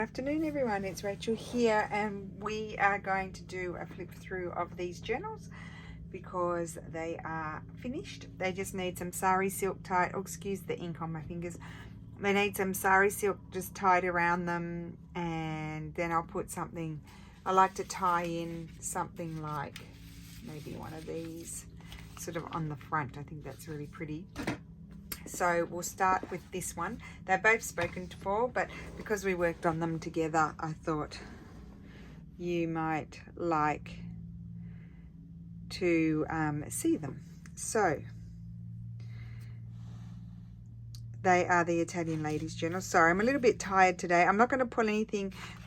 Afternoon everyone, it's Rachel here and we are going to do a flip through of these journals because they are finished. They just need some sari silk tied, oh excuse the ink on my fingers. They need some sari silk just tied around them, and then I'll put something, I like to tie in something like maybe one of these sort of on the front. I think that's really pretty. So we'll start with this one. They're both spoken for, but because we worked on them together, I thought you might like to see them. So they are the Italian Ladies Journal. Sorry, I'm a little bit tired today. I'm not going to pull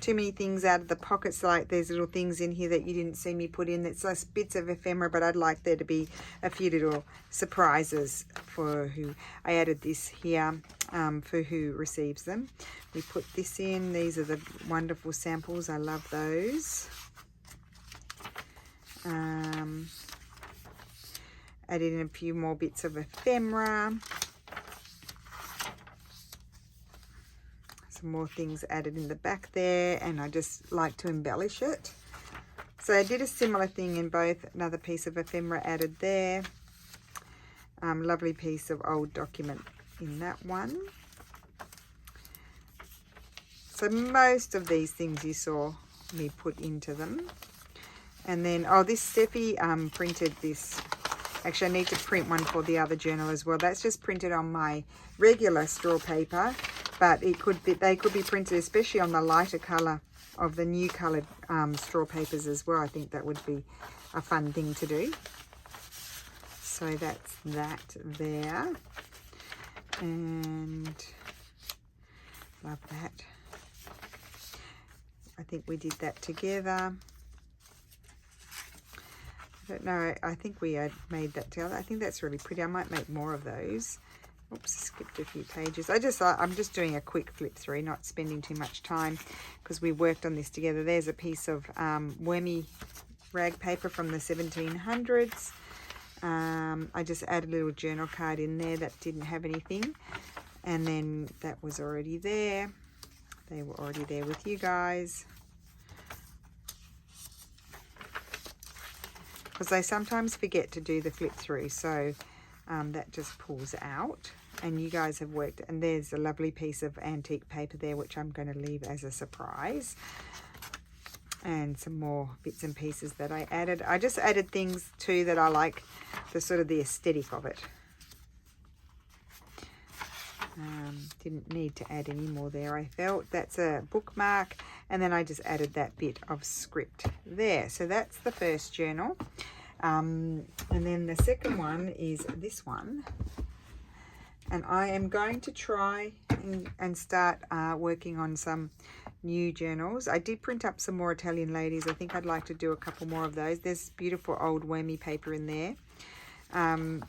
too many things out of the pockets. Like there's little things in here that you didn't see me put in. It's less bits of ephemera, but I'd like there to be a few little surprises for who. I added this here for who receives them. We put this in. These are the wonderful samples. I love those. Added in a few more bits of ephemera. More things added in the back there, and I just like to embellish it. So I did a similar thing in both. Another piece of ephemera added there. Lovely piece of old document in that one. So most of these things you saw me put into them. And then, oh, this Steffi printed this. Actually, I need to print one for the other journal as well. That's just printed on my regular straw paper. But they could be printed, especially on the lighter colour of the new coloured straw papers as well. I think that would be a fun thing to do. So that's that there. And love that. I think we did that together. I don't know, I think we had made that together. I think that's really pretty. I might make more of those. Oops, skipped a few pages. I'm just doing a quick flip through, not spending too much time because we worked on this together. There's a piece of wormy rag paper from the 1700s. I just added a little journal card in there that didn't have anything. And then that was already there. They were already there with you guys. Because I sometimes forget to do the flip through, so that just pulls out. And you guys have worked, and there's a lovely piece of antique paper there which I'm going to leave as a surprise, and some more bits and pieces that I added. I just added things too that I like, the sort of the aesthetic of it. Didn't need to add any more there, I felt. That's a bookmark, and then I just added that bit of script there. So that's the first journal. And then the second one is this one, and I am going to try and start working on some new journals. I did print up some more Italian Ladies. I think I'd like to do a couple more of those. There's beautiful old wormy paper in there, and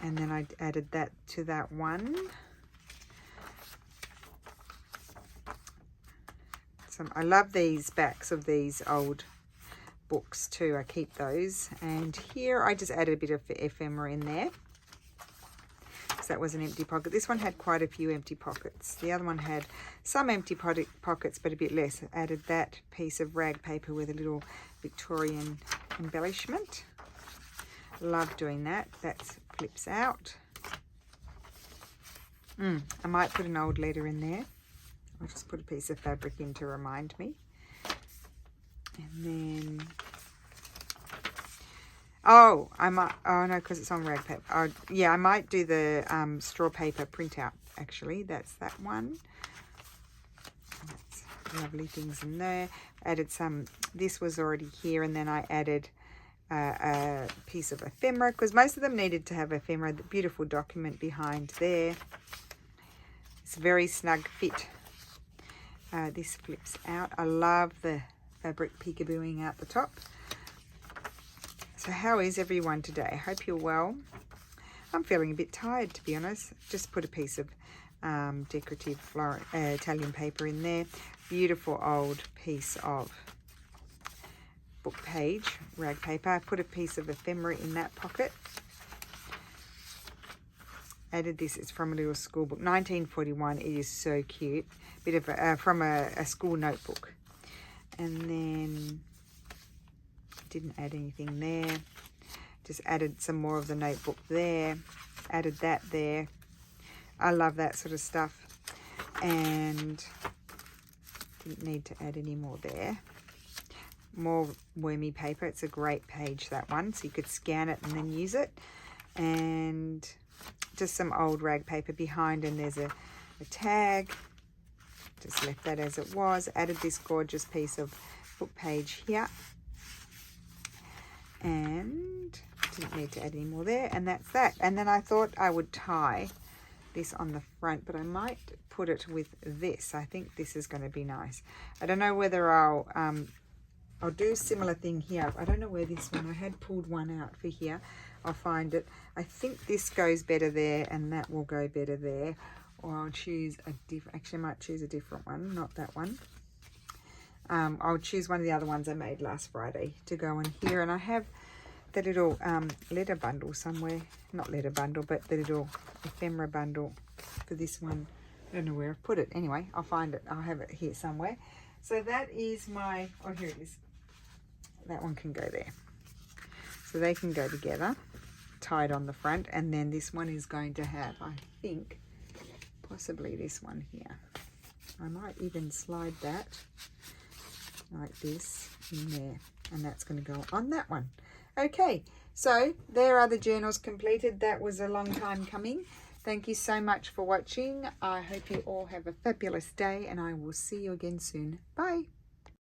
then I added that to that one. I love these backs of these old books too. I keep those. And here I just added a bit of ephemera in there, so that was an empty pocket. This one had quite a few empty pockets. The other one had some empty pockets but a bit less. I added that piece of rag paper with a little Victorian embellishment. Love doing that. That flips out. I might put an old letter in there. I'll just put a piece of fabric in to remind me. And then, oh, I might, oh no, because it's on rag paper. Oh, yeah, I might do the straw paper printout, actually. That's that one. That's lovely things in there. Added some, this was already here, and then I added a piece of ephemera, because most of them needed to have ephemera. The beautiful document behind there. It's a very snug fit. This flips out. I love the fabric peekabooing out the top. So how is everyone today? I hope you're well. I'm feeling a bit tired, to be honest. Just put a piece of decorative Italian paper in there. Beautiful old piece of book page rag paper. I put a piece of ephemera in that pocket. Added this, it's from a little school book, 1941. It is so cute. bit of from a school notebook. And then didn't add anything there. Just added some more of the notebook there. Added that there. I love that sort of stuff. And didn't need to add any more there. More wormy paper. It's a great page, that one, so you could scan it and then use it. And just some old rag paper behind, and there's a tag. Just left that as it was. Added this gorgeous piece of book page here, and didn't need to add any more there, and that's that. And then I thought I would tie this on the front, but I might put it with this. I think this is going to be nice. I don't know whether I'll do a similar thing here. I don't know where this one, I had pulled one out for here. I'll find it. I think this goes better there, and that will go better there. Or I'll choose a different, actually I might choose a different one, not that one. I'll choose one of the other ones I made last Friday to go in here. And I have the little letter bundle somewhere. Not letter bundle, but the little ephemera bundle for this one. I don't know where I've put it. Anyway, I'll find it. I'll have it here somewhere. So that is my, oh, here it is. That one can go there. So they can go together, tied on the front. And then this one is going to have, I think, possibly this one here. I might even slide that like this in there, and that's going to go on that one. Okay, so there are the journals completed. That was a long time coming. Thank you so much for watching. I hope you all have a fabulous day, and I will see you again soon. Bye.